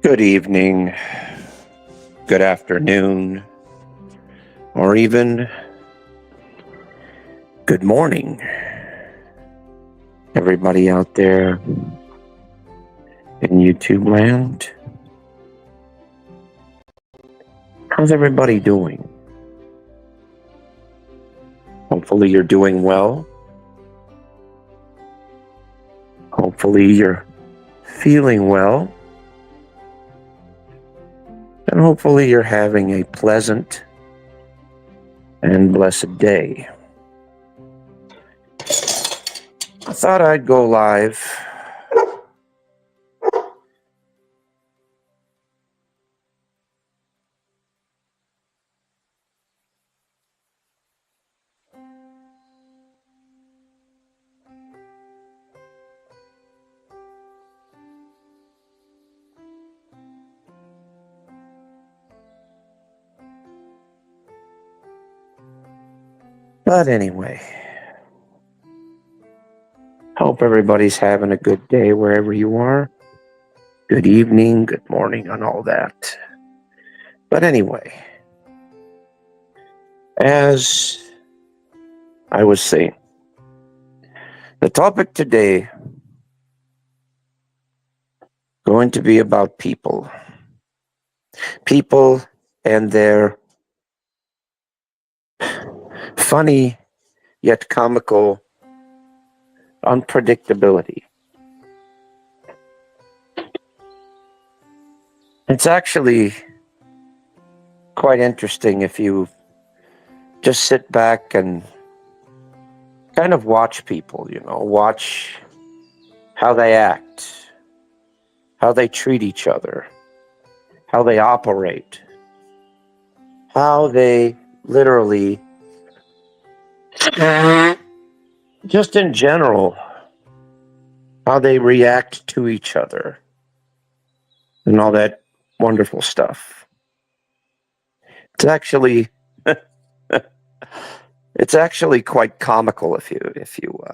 Good evening, good afternoon, or even good morning, everybody out there in YouTube land. How's everybody doing? Hopefully, you're doing well. Hopefully, you're feeling well. And hopefully, you're having a pleasant and blessed day. I thought I'd go live but anyway, hope everybody's having a good day wherever you are. Good evening, good morning, and all that. But anyway, as I was saying, the topic today going to be about people. People and their funny yet comical unpredictability. It's actually quite interesting if you just sit back and kind of watch people, watch how they act, how they treat each other, how they operate, how they literally, just in general, how they react to each other and all that wonderful stuff. It's actually it's actually quite comical if you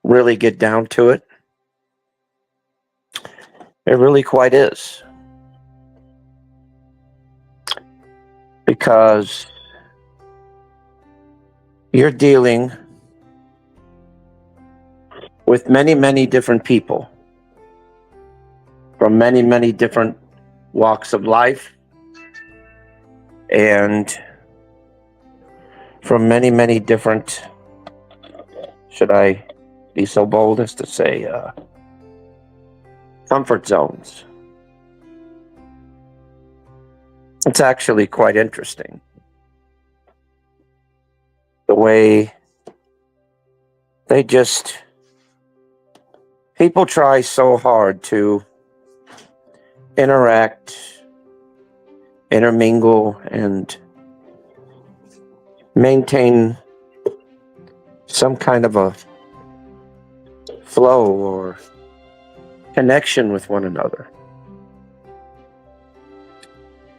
really get down to it. It really quite is. Because you're dealing with many, many different people from many, many different walks of life and from many, many different, should I be so bold as to say, comfort zones. It's actually quite interesting the way people try so hard to interact, intermingle, and maintain some kind of a flow or connection with one another.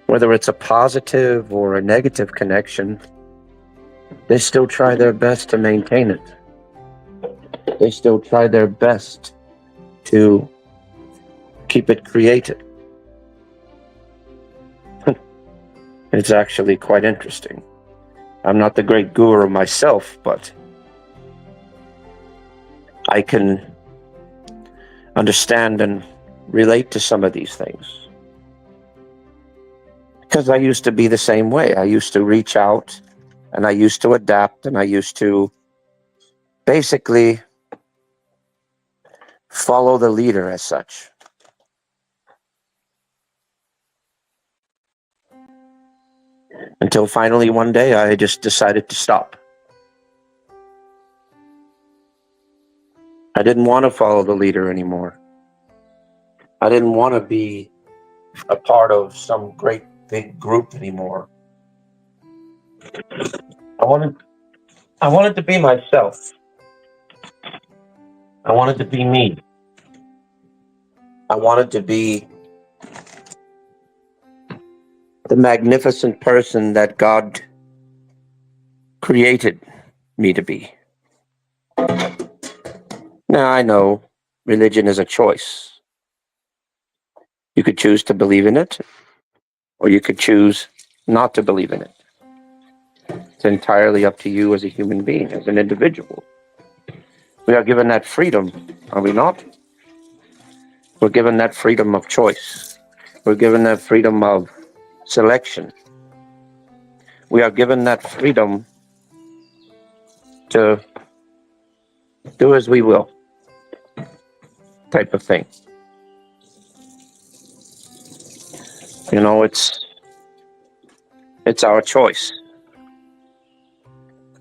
Whether it's a positive or a negative connection, they still try their best to maintain it. They still try their best to keep it created. It's actually quite interesting. I'm not the great guru myself, but I can understand and relate to some of these things. Because I used to be the same way. I used to reach out and I used to adapt and I used to basically follow the leader as such. Until finally one day I just decided to stop. I didn't want to follow the leader anymore. I didn't want to be a part of some great big group anymore. I wanted to be myself. I wanted to be me. I wanted to be the magnificent person that God created me to be. Now, I know religion is a choice. You could choose to believe in it, or you could choose not to believe in it. It's entirely up to you as a human being, as an individual. We are given that freedom, are we not? We're given that freedom of choice. We're given that freedom of selection. We are given that freedom to do as we will, type of thing. You know, it's our choice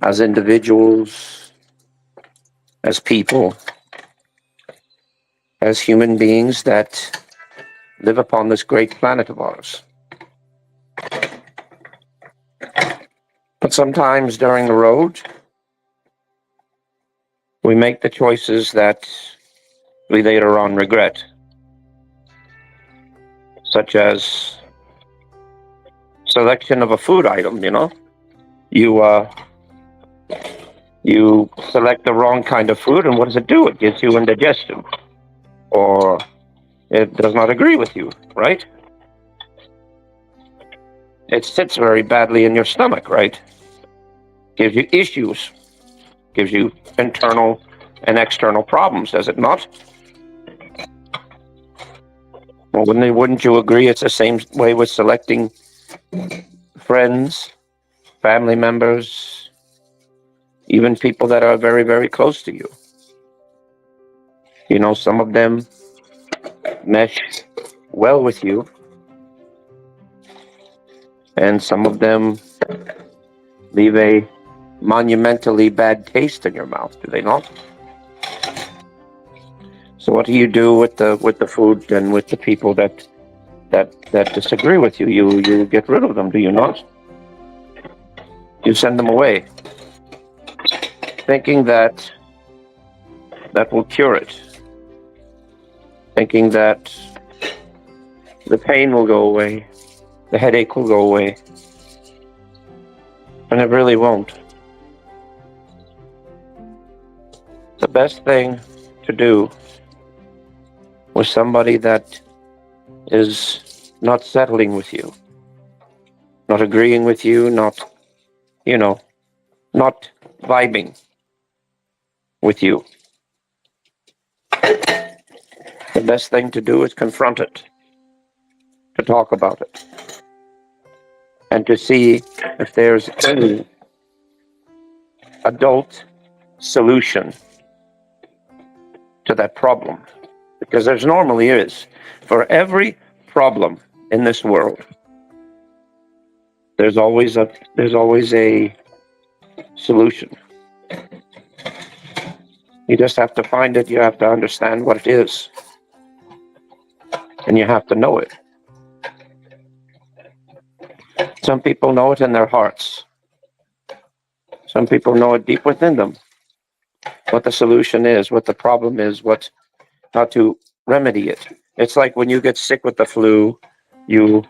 as individuals, as people, as human beings that live upon this great planet of ours. But sometimes during the road, we make the choices that we later on regret, such as selection of a food item. You know, you select the wrong kind of food, and what does it do? It gives you indigestion, or it does not agree with you, right? It sits very badly in your stomach, right? Gives you issues, gives you internal and external problems, does it not? Well, wouldn't you agree it's the same way with selecting friends, family members, even people that are very, very close to you? You know, some of them mesh well with you, and some of them leave a monumentally bad taste in your mouth, do they not? So what do you do with the food and with the people that disagree with you? You get rid of them, do you not? You send them away, thinking that will cure it, thinking that the pain will go away, the headache will go away, and it really won't. The best thing to do with somebody that is not settling with you, not agreeing with you, not vibing with you. The best thing to do is confront it, to talk about it, and to see if there's any adult solution to that problem. Because there's normally is. For every problem in this world, there's always a solution. You just have to find it, you have to understand what it is, and you have to know it. Some people know it in their hearts. Some people know it deep within them, what the solution is, what the problem is, how to remedy it. It's like when you get sick with the flu, you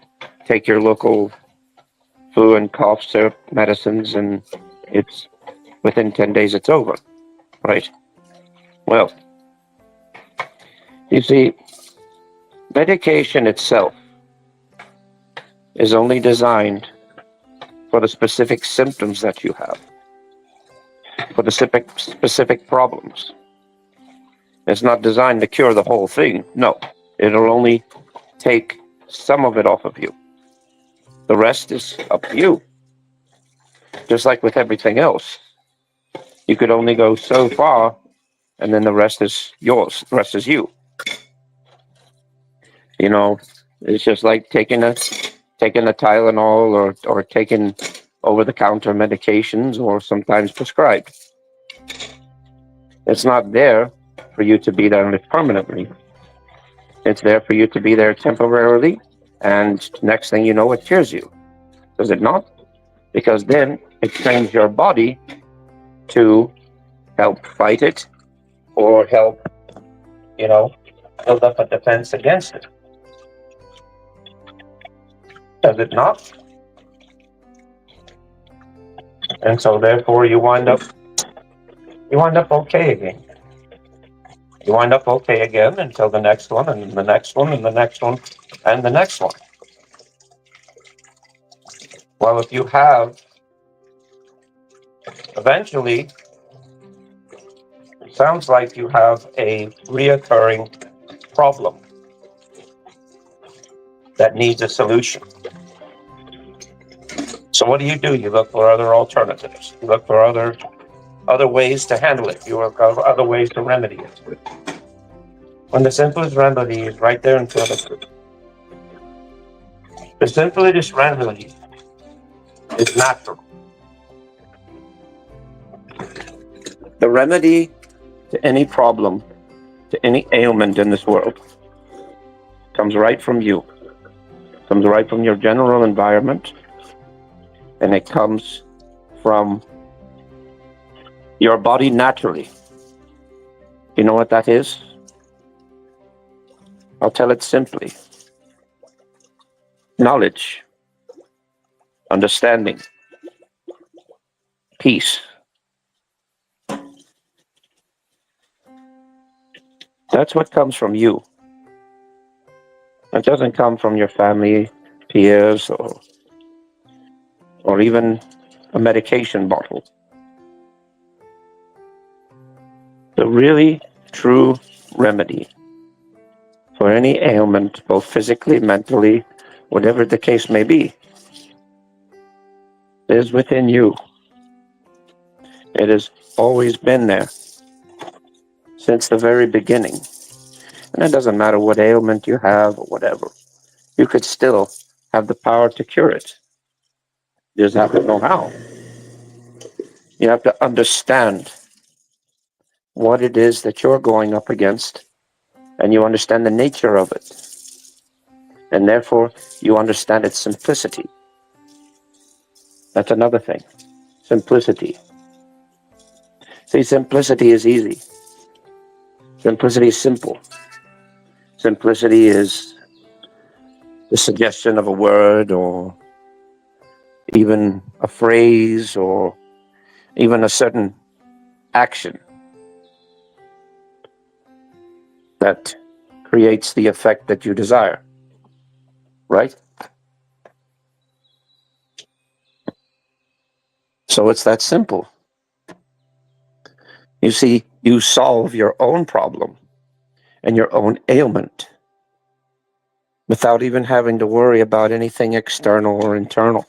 take your local flu and cough syrup medicines, and it's within 10 days it's over, right? Well, you see, medication itself is only designed for the specific symptoms that you have, for the specific problems. It's not designed to cure the whole thing. No, it'll only take some of it off of you. The rest is up to you. Just like with everything else, you could only go so far, and then the rest is yours. The rest is you. You know, it's just like taking a Tylenol or taking over-the-counter medications, or sometimes prescribed. It's not there for you to be there permanently. It's there for you to be there temporarily, and next thing you know, it cures you. Does it not? Because then it trains your body to help fight it, or help, build up a defense against it. Does it not? And so therefore you wind up okay again. You wind up okay again until the next one, and the next one, and the next one, and the next one. Well, if you have, eventually, it sounds like you have a reoccurring problem that needs a solution. So what do? You look for other alternatives. You look for other ways to handle it. You look for other ways to remedy it. When the simplest remedy is right there in front of you. The simplest remedy is natural. The remedy to any problem, to any ailment in this world, comes right from you. Comes right from your general environment, and it comes from your body naturally. You know what that is? I'll tell it simply. Knowledge, understanding, peace. That's what comes from you. It doesn't come from your family, peers, or even a medication bottle. The really true remedy for any ailment, both physically, mentally, whatever the case may be, is within you. It has always been there since the very beginning. And it doesn't matter what ailment you have or whatever. You could still have the power to cure it. You just have to know how. You have to understand what it is that you're going up against, and you understand the nature of it. And therefore, you understand its simplicity. That's another thing. Simplicity. See, simplicity is easy. Simplicity is simple. Simplicity is the suggestion of a word, or even a phrase, or even a certain action that creates the effect that you desire. Right? So it's that simple. You see, you solve your own problem and your own ailment without even having to worry about anything external or internal.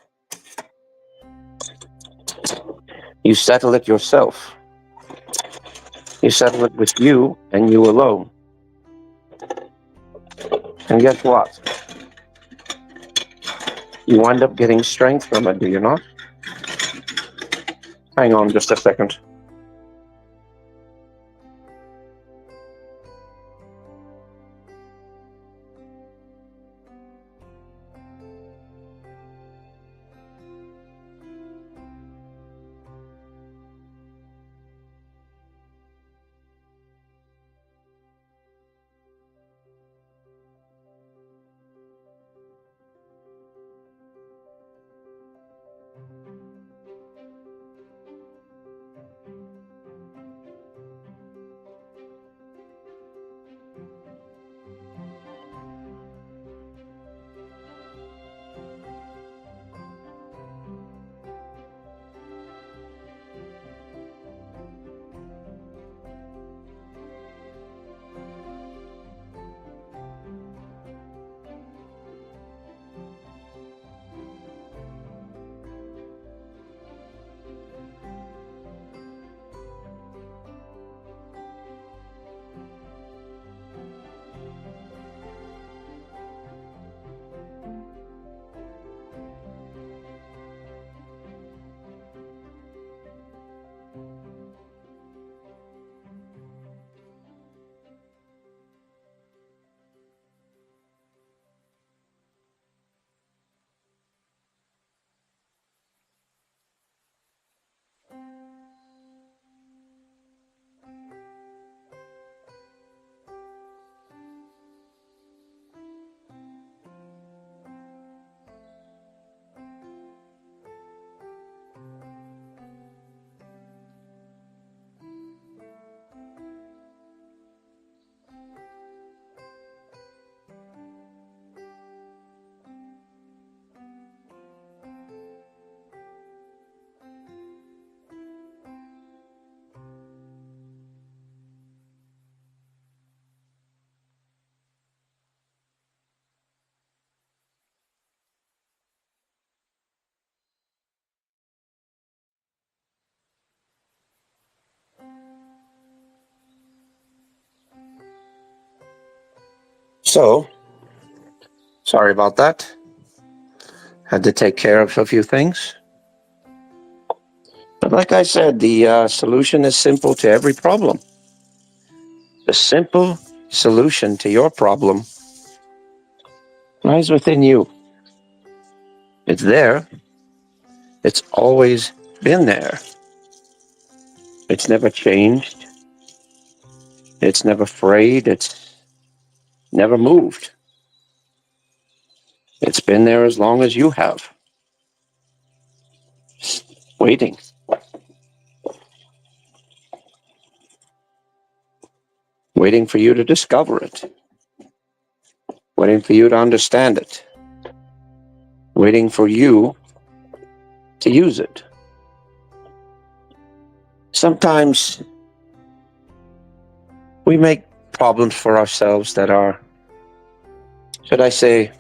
You settle it yourself. You settle it with you and you alone. And guess what? You wind up getting strength from it, do you not? Hang on just a second. So, sorry about that. Had to take care of a few things. But like I said, the solution is simple to every problem. The simple solution to your problem lies within you. It's there. It's always been there. It's never changed. It's never frayed. It's never moved. It's been there as long as you have. Waiting. Waiting for you to discover it. Waiting for you to understand it. Waiting for you to use it. Sometimes we make problems for ourselves that are, should I say,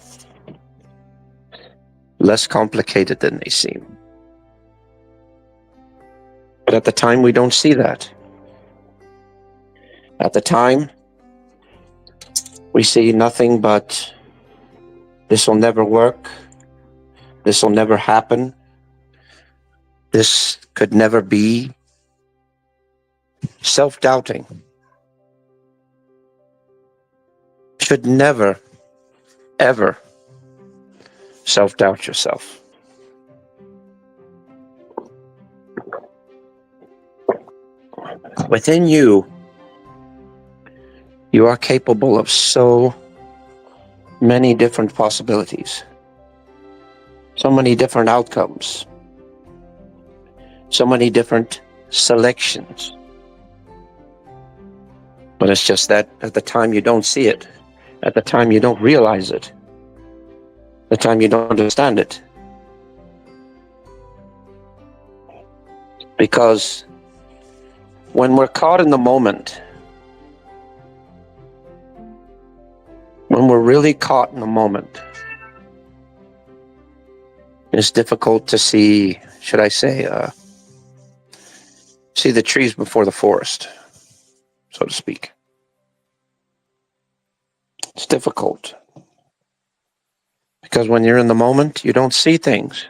less complicated than they seem. But at the time, we don't see that. At the time, we see nothing but, this will never work. This will never happen. This could never be. Self-doubting. Should never, ever self-doubt yourself. Within you, you are capable of so many different possibilities, so many different outcomes, so many different selections. But it's just that at the time you don't see it, at the time you don't realize it, at the time you don't understand it. Because when we're caught in the moment, when we're really caught in the moment, it's difficult to see, should I say, see the trees before the forest, so to speak. It's difficult. Because when you're in the moment, you don't see things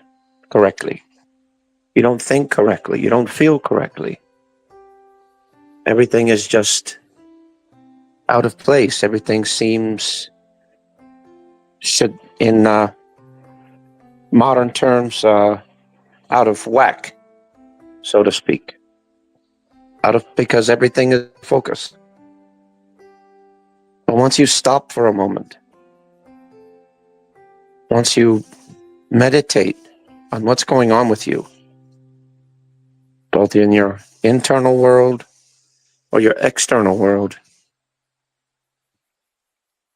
correctly. You don't think correctly. You don't feel correctly. Everything is just out of place. Everything seems, in modern terms, out of whack, so to speak. Because everything is focused. But once you stop for a moment, once you meditate on what's going on with you, both in your internal world or your external world,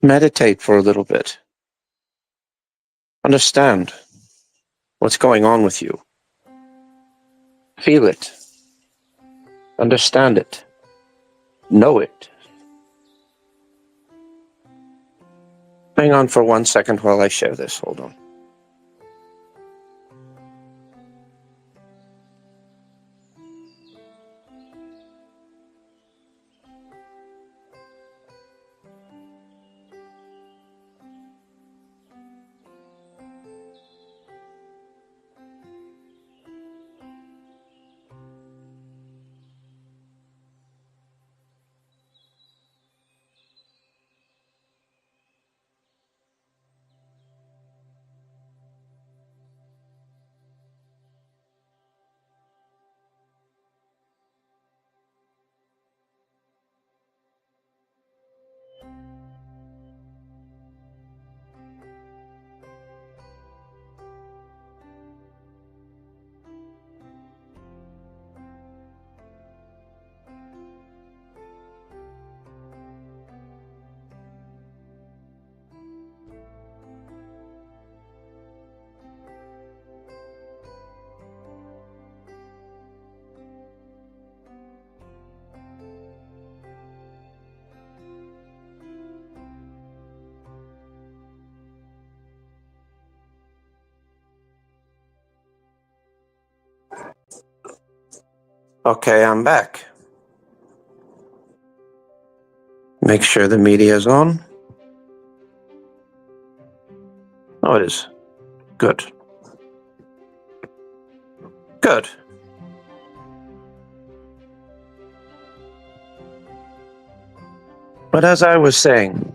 meditate for a little bit. Understand what's going on with you. Feel it. Understand it. Know it. Hang on for 1 second while I share this. Hold on. Okay, I'm back. Make sure the media is on. Oh, it is. Good. Good. But as I was saying,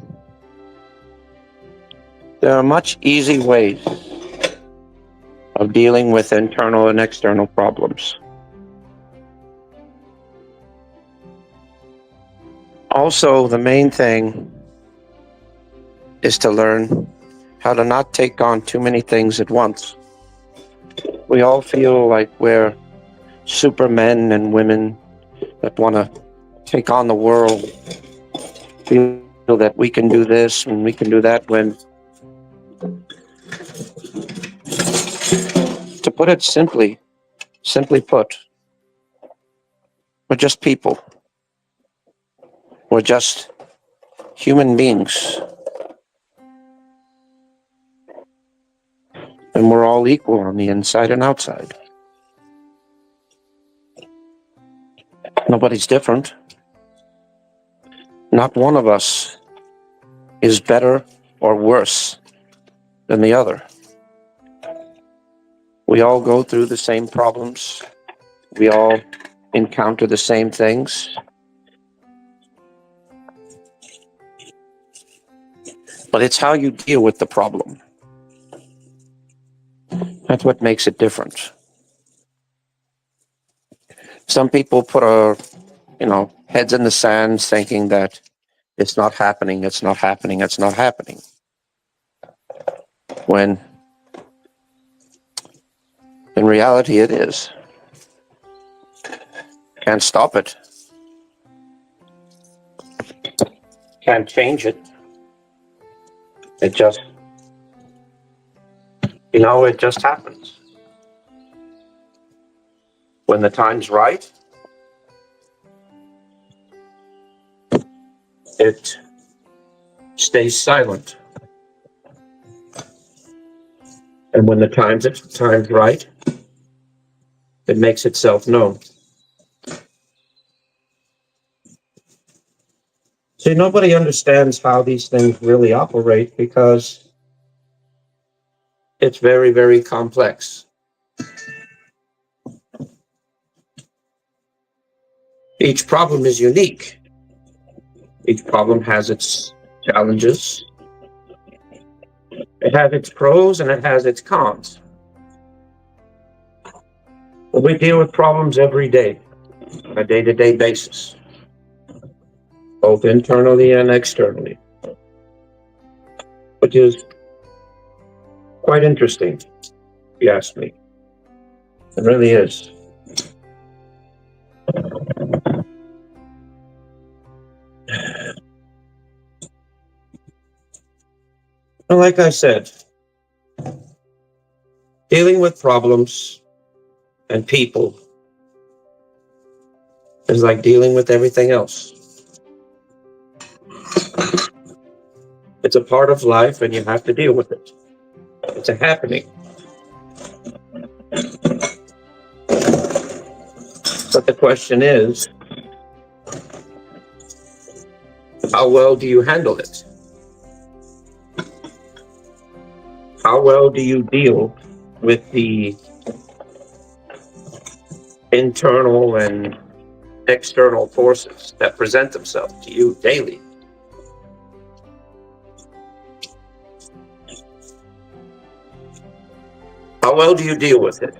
there are much easy ways of dealing with internal and external problems. Also, the main thing is to learn how to not take on too many things at once. We all feel like we're supermen and women that want to take on the world, feel that we can do this and we can do that, when, to put it simply put, we're just people. We're just human beings. And we're all equal on the inside and outside. Nobody's different. Not one of us is better or worse than the other. We all go through the same problems. We all encounter the same things. But it's how you deal with the problem. That's what makes it different. Some people put heads in the sand thinking that it's not happening, it's not happening, it's not happening. When in reality it is. Can't stop it. Can't change it. It just, it just happens. When the time's right, it stays silent. And when the time's right, it makes itself known. See, nobody understands how these things really operate because it's very, very complex. Each problem is unique. Each problem has its challenges. It has its pros and it has its cons. But we deal with problems every day, on a day-to-day basis, both internally and externally, which is quite interesting, if you ask me. It really is. And like I said, dealing with problems and people is like dealing with everything else. It's a part of life and you have to deal with it. It's a happening. But the question is, how well do you handle it? How well do you deal with the internal and external forces that present themselves to you daily? How well do you deal with it?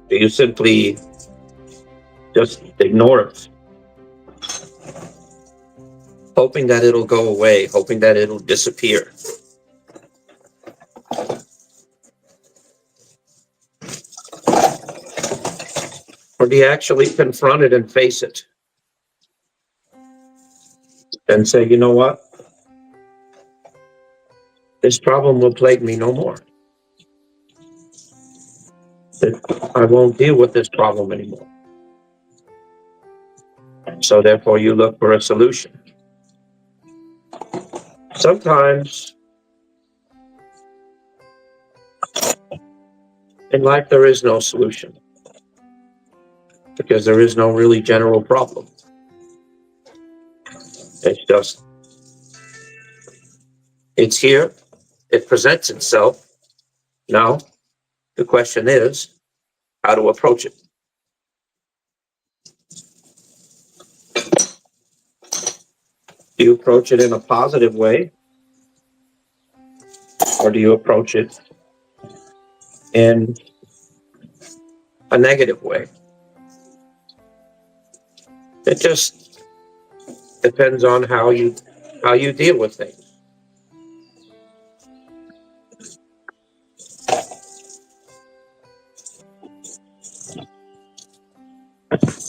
Do you simply just ignore it, hoping that it'll go away, hoping that it'll disappear? Or do you actually confront it and face it and say, you know what? This problem will plague me no more. I won't deal with this problem anymore. So therefore you look for a solution. Sometimes in life there is no solution because there is no really general problem. It's here, it presents itself. Now, the question is how to approach it. Do you approach it in a positive way? Or do you approach it in a negative way? It just depends on how you deal with things.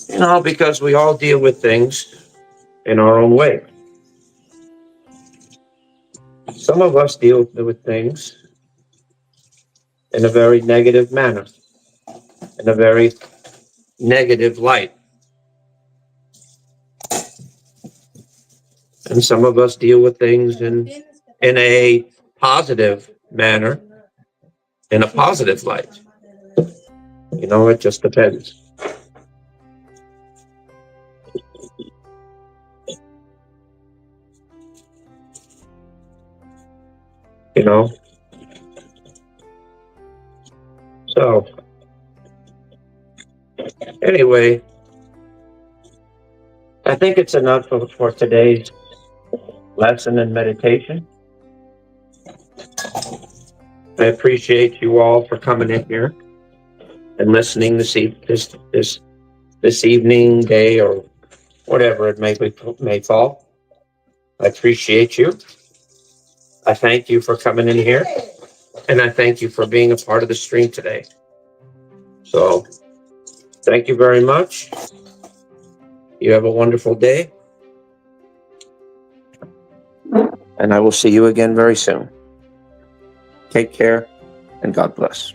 You know, because we all deal with things in our own way. Some of us deal with things in a very negative manner, in a very negative light. And some of us deal with things in a positive manner, in a positive light. You know, it just depends. You know? So, anyway, I think it's enough for today's lesson in meditation. I appreciate you all for coming in here and listening this evening, day, or whatever it may fall. I appreciate you. I thank you for coming in here, and I thank you for being a part of the stream today. So, thank you very much. You have a wonderful day, and I will see you again very soon. Take care, and God bless.